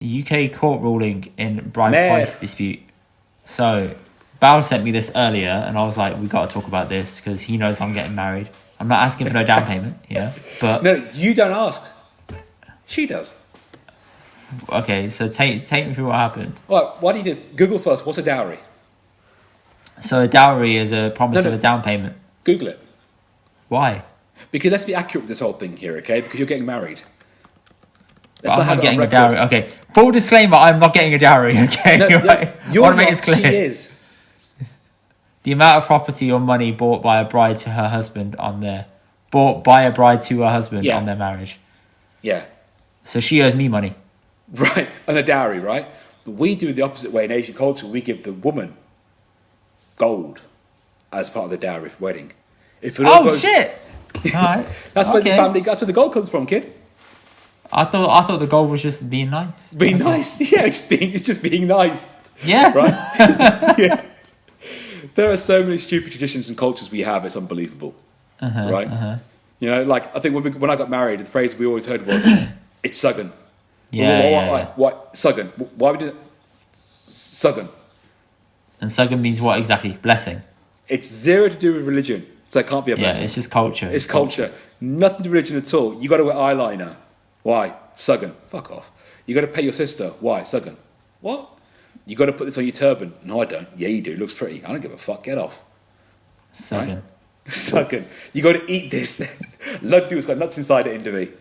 UK court ruling in bride price dispute. So, Bal sent me this earlier, and I was like, we got to talk about this because he knows I'm getting married. I'm not asking for no down payment, but no, you don't ask. She does. Okay, so take me through what happened. Well, why do you just Google first? What's a dowry? So a dowry is a promise of a down payment. Google it. Why? Because let's be accurate with this whole thing here, okay? Because you're getting married. I'm not getting a dowry. Okay, full disclaimer: I'm not getting a dowry. Okay, no, right? You're I want to not, make this clear. She is. The amount of property or money bought by a bride to her husband on their on their marriage. Yeah. So she owes me money. Right, on a dowry, right? But we do it the opposite way in Asian culture. We give the woman gold as part of the dowry for wedding. If it all goes, shit! All right. That's where that's where the gold comes from, kid. I thought the goal was just being nice. Being nice, yeah, just being nice. Yeah, right. Yeah. There are so many stupid traditions and cultures we have. It's unbelievable, right? You know, like I think when I got married, the phrase we always heard was, "It's Suggan." What Suggan? Why would we do that? Suggan. And Suggan means what exactly? Blessing. It's zero to do with religion, so it can't be a blessing. Yeah, it's just culture. It's culture. Nothing to religion at all. You got to wear eyeliner. Why? Suggan. Fuck off. You got to pay your sister. Why? Suggan. What? You got to put this on your turban. No, I don't. Yeah, you do. It looks pretty. I don't give a fuck. Get off. Suggan. Right? Suggan. You got to eat this. Laddu's got nuts inside it, Indy.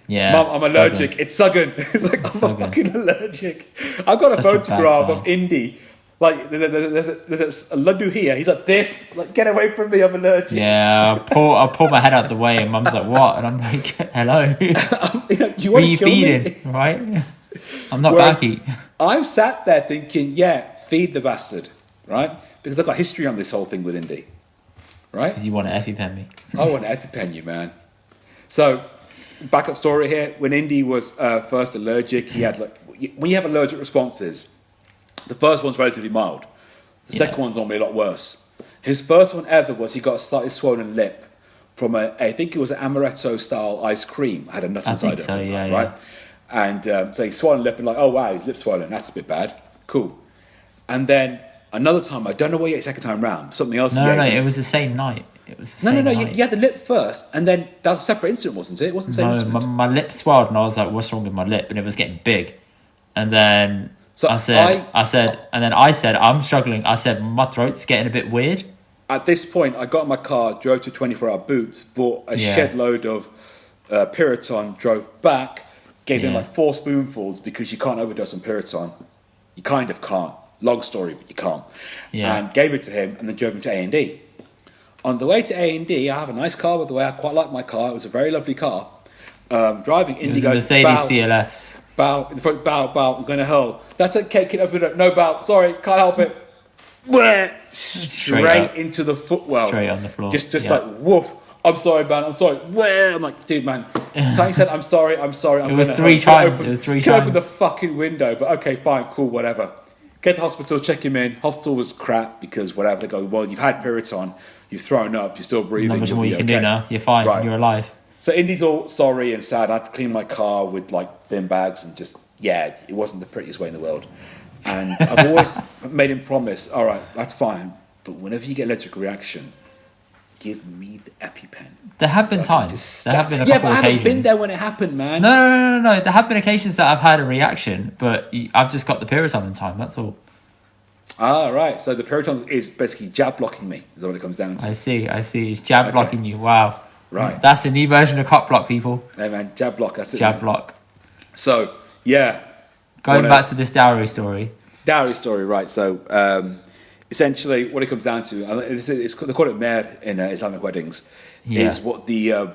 Yeah. Mum, I'm allergic. It's Suggan. It's like, I'm fucking allergic. I've got a photograph of Indy. Like, there's a laddu here. He's like this. Like, get away from me. I'm allergic. Yeah, I'll pull my head out the way, and Mum's like, "What?" And I'm like, "Hello." You want to kill me? Right? I'm not backy. I'm sat there thinking, yeah, feed the bastard, right? Because I've got history on this whole thing with Indy, right? Because you want to EpiPen me. I want to EpiPen you, man. So, backup story here. When Indy was first allergic, he had when you have allergic responses, the first one's relatively mild. The second one's normally a lot worse. His first one ever was he got a slightly swollen lip from I think it was an amaretto style ice cream. Had a nut inside it, right? Yeah. And so he swollen lip and like, oh wow, his lip's swollen. That's a bit bad. Cool. And then another time, I don't know what you ate second time round. Something else. No, it was the same night. It was the same night. You had the lip first, and then that was a separate incident, wasn't it? It wasn't the same incident. My lip swelled, and I was like, "What's wrong with my lip?" And it was getting big. And then I said, I'm struggling. I said, my throat's getting a bit weird. At this point, I got in my car, drove to 24-hour Boots, bought a shed load of Piriton, drove back, gave him like 4 spoonfuls because you can't overdose on Piriton. You kind of can't. Long story, but you can't. Yeah. And gave it to him, and then drove him to A&D. On the way to A&D, I have a nice car, by the way. I quite like my car. It was a very lovely car. Driving, Indy goes, Mercedes CLS. Bow, in the front, bow, I'm going to hell. That's okay, kid, open it up. No, bow, sorry, can't help it. Straight into the footwell. Straight on the floor. Just like, woof. I'm sorry, man, I'm sorry. I'm like, dude, man. Tony said, I'm sorry. It was 3 times. It was 3 times. Open the fucking window, but okay, fine, cool, whatever. Get to hospital, check him in. Hospital was crap because whatever. They go, well, you've had Piriton, you've thrown up, you're still breathing. Not much more you can do now. You're fine. Right. You're alive. So Indy's all sorry and sad. I had to clean my car with like bin bags and just, it wasn't the prettiest way in the world. And I've always made him promise, all right, that's fine. But whenever you get allergic reaction, give me the EpiPen. There have been times. There have been a couple but I occasions. haven't been there when it happened, man. No. There have been occasions that I've had a reaction, but I've just got the Piriton in time, that's all. Ah, right. So the Piriton is basically jab blocking me, is what it comes down to. I see. It's jab blocking you. Wow. Right. That's a new version of cock block, people. Hey, man, jab block, that's it. Jab block. So, yeah. Going back to this dowry story. Dowry story, right. So, essentially, what it comes down to, they call it mer in Islamic weddings, is what the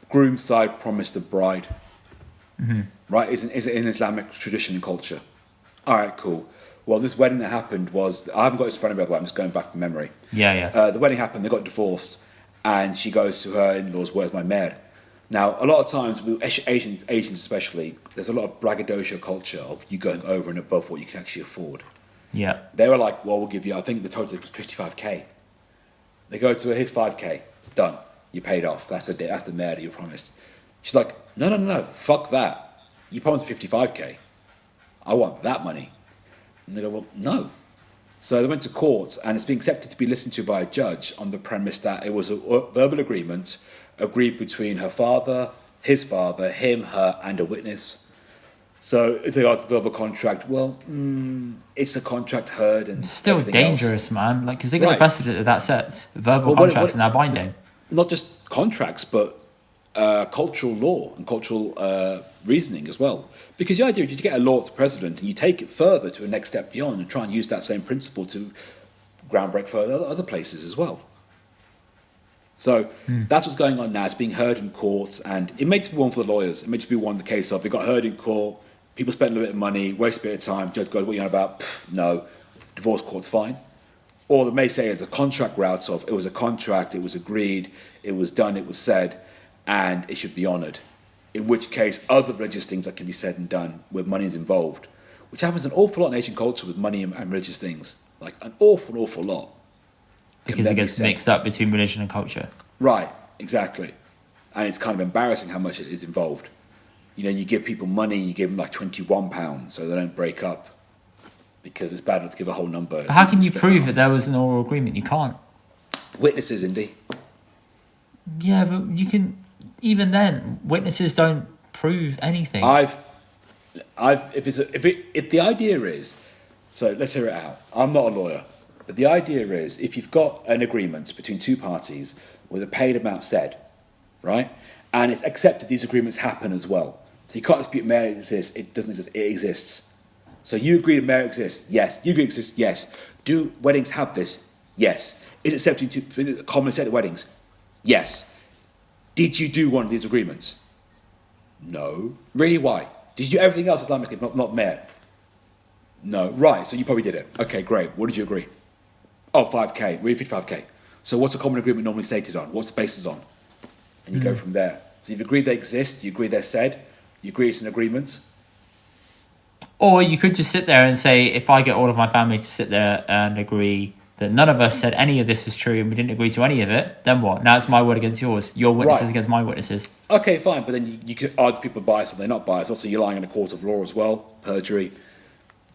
groom side promised the bride. Mm-hmm. Right? Is an Islamic tradition and culture. All right, cool. Well, this wedding that happened was, I haven't got this in front of me, by the way, I'm just going back from memory. Yeah. The wedding happened, they got divorced, and she goes to her in-laws, where's my mer? Now, a lot of times, with Asians especially, there's a lot of braggadocio culture of you going over and above what you can actually afford. Yeah. They were like, well, we'll give you, I think the total was 55k. They go to her, here's 5k, done. You paid off. That's the mer that you promised. She's like, no, fuck that. You promised 55k. I want that money. And they go, well, no. So they went to court, and it's been accepted to be listened to by a judge on the premise that it was a verbal agreement agreed between her father, his father, him, her, and a witness. So if they got the verbal contract, well, it's a contract heard, and It's still dangerous, else. man. Like, because they got the Right. precedent of that sets. Verbal Well, contracts are now binding. Not just contracts, but cultural law and cultural reasoning as well. Because the idea is you get a law as president and you take it further to a next step beyond and try and use that same principle to groundbreak for other places as well. So that's what's going on now. It's being heard in court, and it may just be one for the lawyers. It may just be one the case of it got heard in court, people spent a little bit of money, waste a bit of time, judge goes, what are you on about? No, divorce court's fine. Or they may say it's a contract route of it was a contract, it was agreed, it was done, it was said, and it should be honoured. In which case, other religious things that can be said and done where money is involved, which happens an awful lot in Asian culture with money and religious things, like an awful lot. Because it gets mixed up between religion and culture. Right, exactly. And it's kind of embarrassing how much it is involved. You know, you give people money, you give them like £21 so they don't break up, because it's bad enough to give a whole number. But how can you prove that there was an oral agreement? You can't. Witnesses, Indy. Yeah, but you can. Even then, witnesses don't prove anything. If the idea is, so let's hear it out. I'm not a lawyer, but the idea is if you've got an agreement between two parties with a paid amount said, right, and it's accepted these agreements happen as well. So you can't dispute marriage exists, it doesn't exist, it exists. So you agree that marriage exists? Yes. You agree it exists? Yes. Do weddings have this? Yes. Is it accepted to common set of weddings? Yes. Did you do one of these agreements? No. Really, why? Did you do everything else Islamically, not marriage? No. Right, so you probably did it. Okay, great. What did you agree? Oh, 5K. We're 55K. So what's a common agreement normally stated on? What's the basis on? And you go from there. So you've agreed they exist, you agree they're said, you agree it's an agreement. Or you could just sit there and say, if I get all of my family to sit there and agree that none of us said any of this was true and we didn't agree to any of it, then what? Now it's my word against yours. Your witnesses against my witnesses. Okay, fine. But then you could argue people are biased or they're not biased. Also, you're lying in a court of law as well, perjury.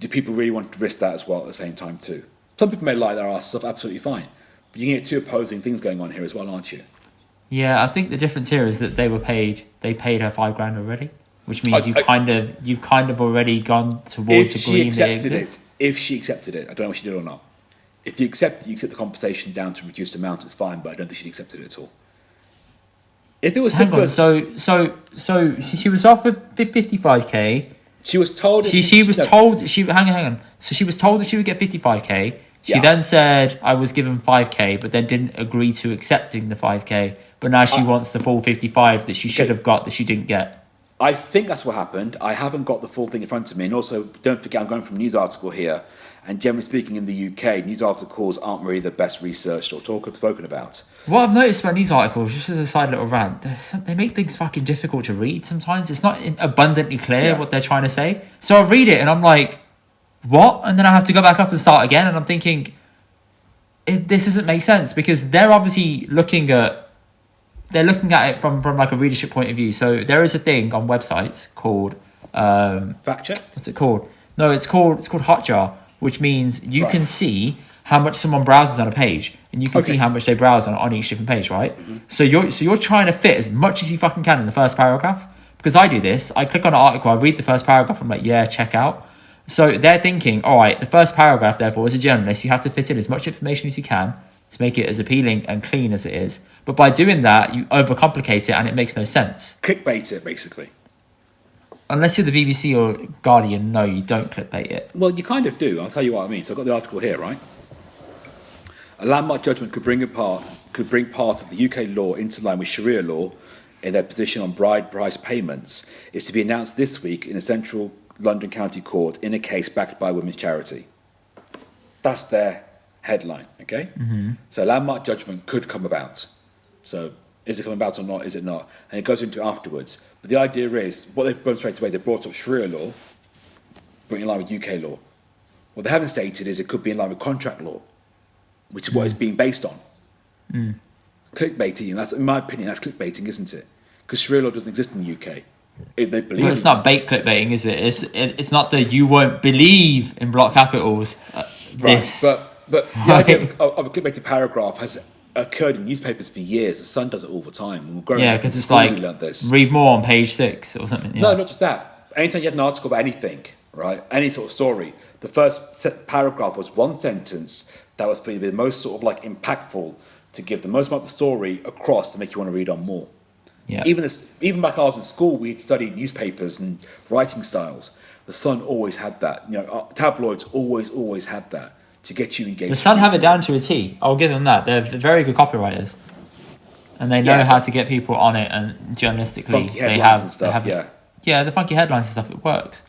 Do people really want to risk that as well at the same time too? Some people may lie their arse off, absolutely fine. But you can get two opposing things going on here as well, aren't you? Yeah, I think the difference here is that they paid her $5,000 already, which means you've kind of already gone towards agreeing that it exists. If she accepted it, I don't know if she did or not. If you accept the compensation down to reduced amount, it's fine, but I don't think she accepted it at all. If it was simple, so she was offered 55K. She was told. Hang on. So she was told that she would get 55K. She then said, "I was given 5K," but then didn't agree to accepting the 5K. But now she wants the full 55 that she should have got that she didn't get. I think that's what happened. I haven't got the full thing in front of me, and also don't forget I'm going from a news article here. And generally speaking, in the UK, news articles aren't really the best researched or spoken about. What I've noticed about news articles, just as a side little rant, they make things fucking difficult to read sometimes. It's not abundantly clear what they're trying to say. So I read it and I'm like, what? And then I have to go back up and start again. And I'm thinking, this doesn't make sense, because they're obviously looking at it from like a readership point of view. So there is a thing on websites called Fact check. What's it called? No, it's called Hotjar, which means you can see how much someone browses on a page, and you can see how much they browse on each different page, right? Mm-hmm. So you're trying to fit as much as you fucking can in the first paragraph. Because I do this, I click on an article, I read the first paragraph, I'm like, yeah, check out. So they're thinking, all right, the first paragraph, therefore, as a journalist, you have to fit in as much information as you can to make it as appealing and clean as it is. But by doing that, you overcomplicate it and it makes no sense. Clickbait it, basically. Unless you're the BBC or Guardian, no, you don't clickbait it. Well, you kind of do. I'll tell you what I mean. So I've got the article here, right? A landmark judgment could bring part of the UK law into line with Sharia law in their position on bride price payments. Is to be announced this week in a central London County Court in a case backed by a women's charity. That's their headline, okay? Mm-hmm. So a landmark judgment could come about. So is it coming about or not? Is it not? And it goes into afterwards. But the idea is, what they've done straight away, they brought up Sharia law, bringing in line with UK law. What they haven't stated is it could be in line with contract law, which is what it's being based on. Clickbaiting, and that's, in my opinion, that's clickbaiting, isn't it? Because Sharia law doesn't exist in the UK. if they believe. But it's not bait clickbaiting, is it? It's not the you won't believe in block capitals. This. Right. But the idea of a clickbaited paragraph has occurred in newspapers for years. The Sun does it all the time. Because it's like, read more on page 6 or something. Yeah. No, not just that. Anytime you had an article about anything, right, any sort of story, the first paragraph was one sentence that was probably the most sort of like impactful to give the most amount of the story across to make you want to read on more. Yeah. Even back when I was in school, we'd studied newspapers and writing styles. The Sun always had that. Tabloids always had that to get you engaged. The Sun have it down to a T. I'll give them that. They're very good copywriters, and they know how to get people on it. And journalistically, funky headlines and stuff. The funky headlines and stuff. It works.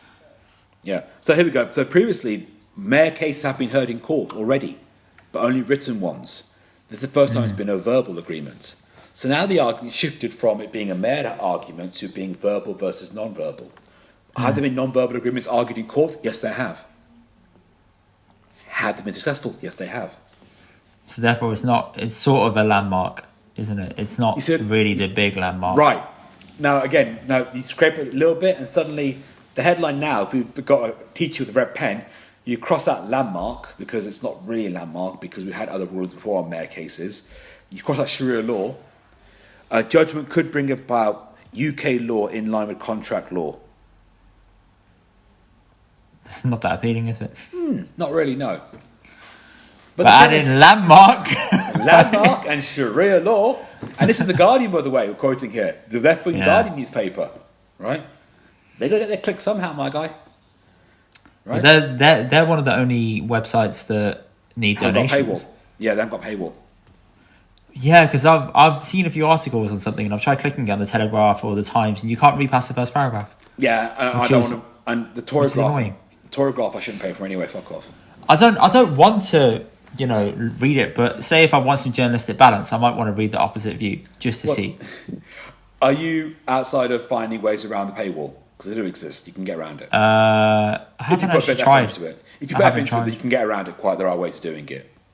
Yeah. So here we go. So previously, mayor cases have been heard in court already, but only written ones. This is the first time it's been a verbal agreement. So now the argument shifted from it being a mayor argument to being verbal versus non-verbal. Have there been non-verbal agreements argued in court? Yes, they have. Have they been successful? Yes, they have. So therefore, it's sort of a landmark, isn't it? It's not really the big landmark. Right. Now you scrape it a little bit and suddenly the headline now, if we've got a teacher with a red pen, you cross out landmark because it's not really a landmark because we had other rulings before on mayor cases. You cross out Sharia law. A judgment could bring about UK law in line with contract law. It's not that appealing, is it? Not really, no. But add in landmark. Landmark and Sharia law. And this is The Guardian, by the way, we're quoting here. The left-wing Guardian newspaper, right? They're going to get their click somehow, my guy. Right? They're one of the only websites that need donations. Yeah, they haven't got paywall. Yeah, because I've seen a few articles on something and I've tried clicking on the Telegraph or the Times and you can't read past the first paragraph. Yeah, and I don't want to. And the Torygraph I shouldn't pay for anyway. Fuck off. I don't want to, read it. But say if I want some journalistic balance, I might want to read the opposite view just to see. Are you outside of finding ways around the paywall? Because they do exist. You can get around it. I haven't actually tried. If you put effort into it, you can get around it. There are ways of doing it.